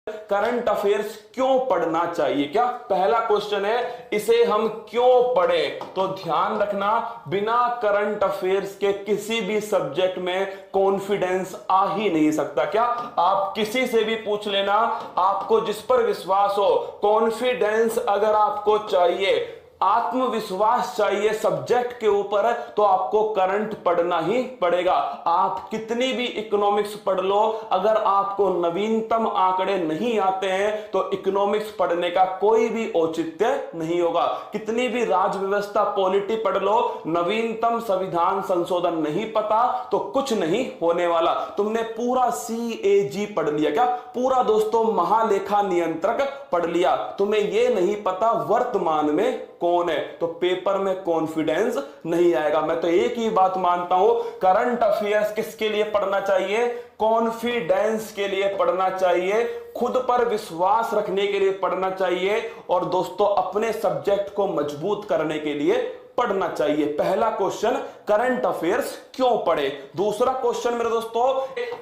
Current affairs क्यों पढ़ना चाहिए? क्या पहला क्वेश्चन है, इसे हम क्यों पढ़ें? तो ध्यान रखना, बिना करंट अफेयर्स के किसी भी सब्जेक्ट में कॉन्फिडेंस आ ही नहीं सकता। क्या आप किसी से भी पूछ लेना, आपको जिस पर विश्वास हो, कॉन्फिडेंस अगर आपको चाहिए, आत्मविश्वास चाहिए सब्जेक्ट के ऊपर, तो आपको करंट पढ़ना ही पड़ेगा। आप कितनी भी इकोनॉमिक्स पढ़ लो, अगर आपको नवीनतम आंकड़े नहीं आते हैं तो इकोनॉमिक्स पढ़ने का कोई भी औचित्य नहीं होगा। कितनी भी राज व्यवस्था पॉलिटी पढ़ लो, नवीनतम संविधान संशोधन नहीं पता तो कुछ नहीं होने वाला। तुमने पूरा CAG पढ़ लिया, क्या पूरा दोस्तों महालेखा नियंत्रक पढ़ लिया, तुम्हें यह नहीं पता वर्तमान में कौन है, तो पेपर में कॉन्फिडेंस नहीं आएगा। मैं तो एक ही बात मानता हूं, करंट अफेयर्स किसके लिए पढ़ना चाहिए? कॉन्फिडेंस के लिए पढ़ना चाहिए, खुद पर विश्वास रखने के लिए पढ़ना चाहिए, और दोस्तों अपने सब्जेक्ट को मजबूत करने के लिए पढ़ना चाहिए। पहला क्वेश्चन, करंट अफेयर्स क्यों पढ़े। दूसरा क्वेश्चन मेरे दोस्तों,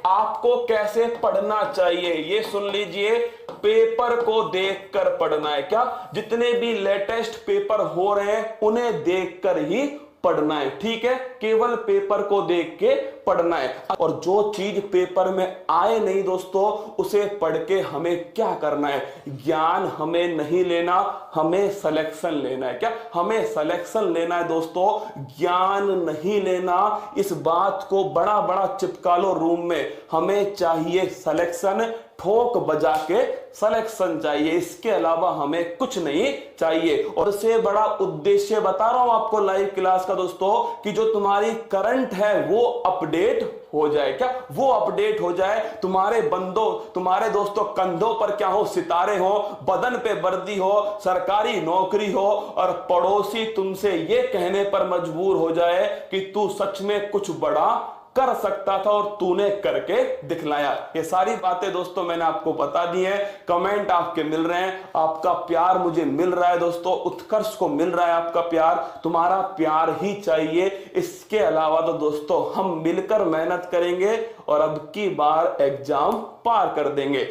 आपको कैसे पढ़ना चाहिए, ये सुन लीजिए। पेपर को देखकर पढ़ना है। क्या जितने भी लेटेस्ट पेपर हो रहे हैं उन्हें देखकर ही पढ़ना है, ठीक है, केवल पेपर को देख के पढ़ना है। और जो चीज पेपर में आए नहीं दोस्तों, उसे पढ़ के हमें क्या करना है? ज्ञान हमें नहीं लेना, हमें सिलेक्शन लेना है। क्या हमें सिलेक्शन लेना है दोस्तों, ज्ञान नहीं लेना। इस बात को बड़ा बड़ा चिपका लो रूम में, हमें चाहिए सिलेक्शन, ठोक बजा के सिलेक्शन चाहिए, इसके अलावा हमें कुछ नहीं चाहिए। और इससे बड़ा उद्देश्य बता रहा हूं आपको लाइव क्लास का दोस्तों, कि जो तुम्हारी करंट है वो अपडेट हो जाए। क्या वो अपडेट हो जाए, तुम्हारे तुम्हारे दोस्तों कंधों पर क्या हो, सितारे हो, बदन पे वर्दी हो, सरकारी नौकरी हो, और पड़ोसी तुमसे ये कहने पर मजबूर हो जाए कि तू सच में कुछ बड़ा कर सकता था और तूने करके दिखलाया। ये सारी बातें दोस्तों मैंने आपको बता दी हैं। कमेंट आपके मिल रहे हैं, आपका प्यार मुझे मिल रहा है दोस्तों, उत्कर्ष को मिल रहा है आपका प्यार, तुम्हारा प्यार ही चाहिए। इसके अलावा तो दोस्तों हम मिलकर मेहनत करेंगे और अब की बार एग्जाम पार कर देंगे।